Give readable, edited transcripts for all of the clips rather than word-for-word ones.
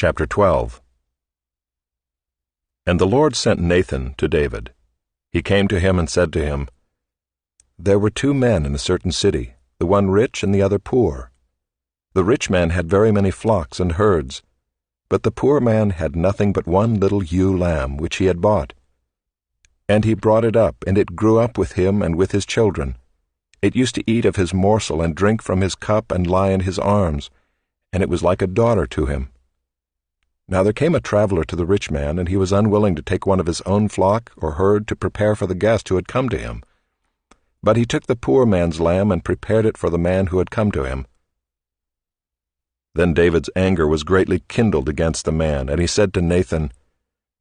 Chapter 12. And the Lord sent Nathan to David. He came to him and said to him, There were 2 men in a certain city, the one rich and the other poor. The rich man had very many flocks and herds, but the poor man had nothing but one little ewe lamb which he had bought. And he brought it up, and it grew up with him and with his children. It used to eat of his morsel and drink from his cup and lie in his arms, and it was like a daughter to him. Now there came a traveler to the rich man, and he was unwilling to take one of his own flock or herd to prepare for the guest who had come to him. But he took the poor man's lamb and prepared it for the man who had come to him. Then David's anger was greatly kindled against the man, and he said to Nathan,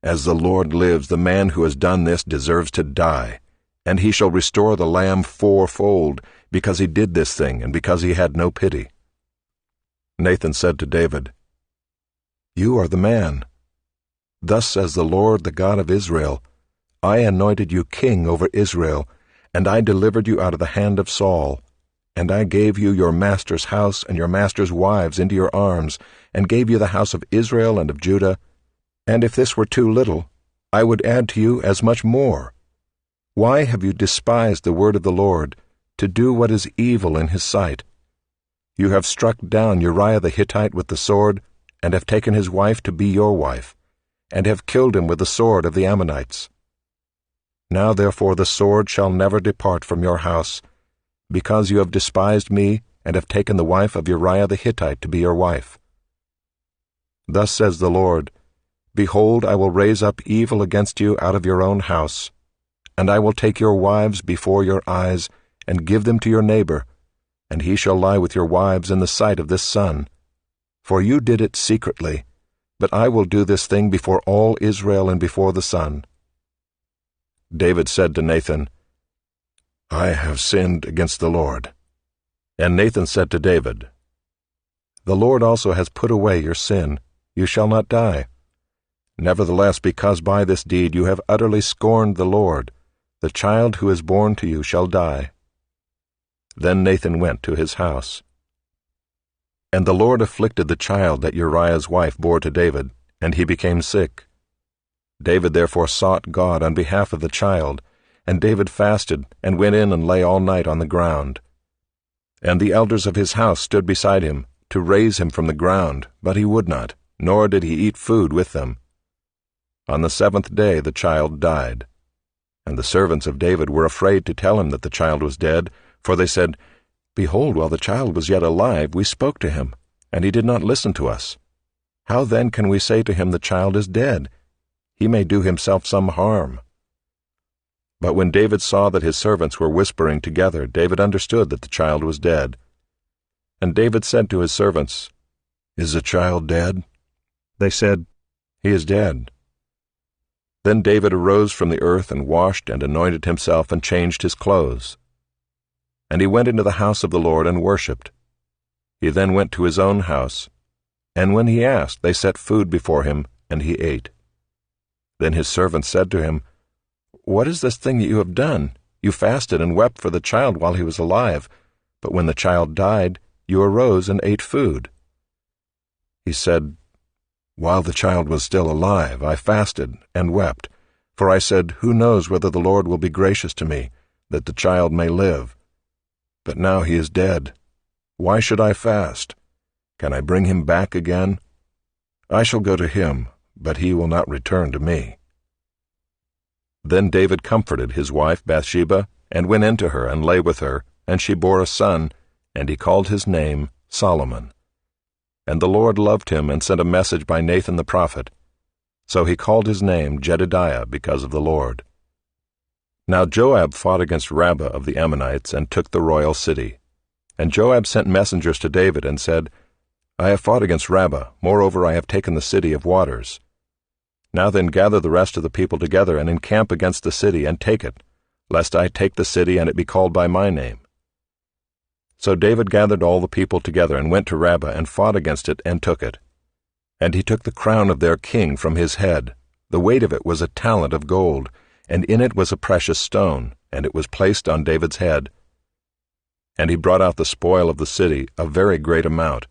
As the Lord lives, the man who has done this deserves to die, and he shall restore the lamb 4-fold, because he did this thing, and because he had no pity. Nathan said to David, You are the man. Thus says the Lord, the God of Israel, I anointed you king over Israel, and I delivered you out of the hand of Saul. And I gave you your master's house and your master's wives into your arms, and gave you the house of Israel and of Judah. And if this were too little, I would add to you as much more. Why have you despised the word of the Lord, to do what is evil in his sight? You have struck down Uriah the Hittite with the sword, and have taken his wife to be your wife, and have killed him with the sword of the Ammonites. Now therefore the sword shall never depart from your house, because you have despised me, and have taken the wife of Uriah the Hittite to be your wife. Thus says the Lord, Behold, I will raise up evil against you out of your own house, and I will take your wives before your eyes, and give them to your neighbor, and he shall lie with your wives in the sight of this sun. For you did it secretly, but I will do this thing before all Israel and before the sun. David said to Nathan, I have sinned against the Lord. And Nathan said to David, The Lord also has put away your sin. You shall not die. Nevertheless, because by this deed you have utterly scorned the Lord, the child who is born to you shall die. Then Nathan went to his house. And the Lord afflicted the child that Uriah's wife bore to David, and he became sick. David therefore sought God on behalf of the child, and David fasted, and went in and lay all night on the ground. And the elders of his house stood beside him, to raise him from the ground, but he would not, nor did he eat food with them. On the 7th day the child died. And the servants of David were afraid to tell him that the child was dead, for they said, Behold, while the child was yet alive, we spoke to him, and he did not listen to us. How then can we say to him, The child is dead? He may do himself some harm. But when David saw that his servants were whispering together, David understood that the child was dead. And David said to his servants, Is the child dead? They said, He is dead. Then David arose from the earth and washed and anointed himself and changed his clothes. And he went into the house of the Lord and worshipped. He then went to his own house, and when he asked, they set food before him, and he ate. Then his servants said to him, What is this thing that you have done? You fasted and wept for the child while he was alive, but when the child died, you arose and ate food. He said, While the child was still alive, I fasted and wept, for I said, Who knows whether the Lord will be gracious to me, that the child may live? But now he is dead. Why should I fast? Can I bring him back again? I shall go to him, but he will not return to me. Then David comforted his wife Bathsheba, and went in to her, and lay with her, and she bore a son, and he called his name Solomon. And the Lord loved him, and sent a message by Nathan the prophet. So he called his name Jedidiah, because of the Lord. Now Joab fought against Rabbah of the Ammonites, and took the royal city. And Joab sent messengers to David, and said, I have fought against Rabbah, moreover I have taken the city of waters. Now then gather the rest of the people together, and encamp against the city, and take it, lest I take the city, and it be called by my name. So David gathered all the people together, and went to Rabbah, and fought against it, and took it. And he took the crown of their king from his head. The weight of it was a talent of gold, and in it was a precious stone, and it was placed on David's head. And he brought out the spoil of the city, a very great amount.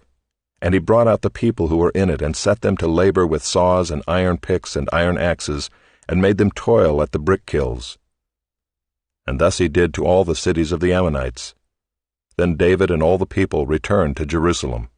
And he brought out the people who were in it, and set them to labor with saws and iron picks and iron axes, and made them toil at the brick kilns. And thus he did to all the cities of the Ammonites. Then David and all the people returned to Jerusalem.